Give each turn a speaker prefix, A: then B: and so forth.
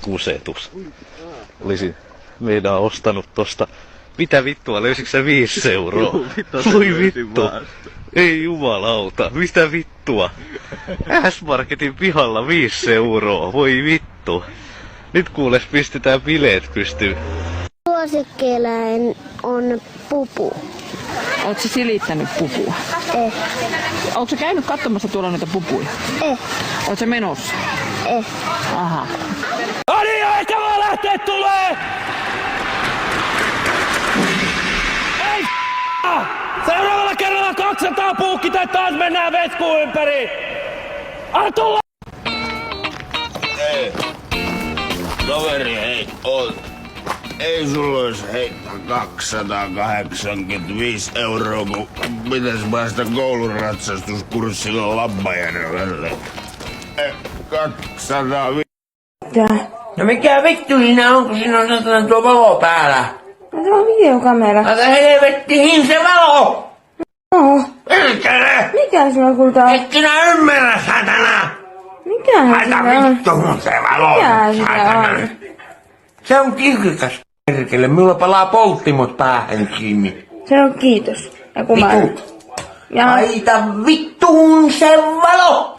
A: kusetus. Olisin meidän ostanut tosta. Mitä vittua, löysitkö sä 5 euroa? Voi vittu. Ei jumalauta, mitä vittua? S-Marketin pihalla 5 euroa, voi vittu. Nyt kuules pistetään bileet pystyyn.
B: Suosikkieläin on pupu.
C: Oletko sä silittänyt pupua?
B: Eh.
C: Oletko sä käynyt katsomassa tuolla noita pupuja? Oletko sä menossa? Aha.
D: Ani, eikä vaan lähtee tulee! Ei seuraavalla kerralla 200 puukki tai taas mennään veskuun ympäri! Anna tulla!
E: Hei, kaveri, hei, ei sulla ois heittää 285 euroa, kun pitäis päästä kouluratsastuskurssilla Lappajärvelle. 205.
F: No mikä vittu siinä on, kun siinä on satana tuo valo päällä?
G: No se on videokamera.
F: Ota helvettiin se valo!
G: No.
F: Perkele!
G: Mikä se on kulta?
F: Et sinä ymmärrä, satana!
G: Mikähän
F: Laita
G: sitä on?
F: vittuun se valo!
G: Mikä sitä
F: satana.
G: on?
F: Se on kirkas, perkele. Minulla palaa polttimot päähän kiinni.
G: Se on kiitos. Ja kumari.
F: Vitu! Laita vittuun se valo!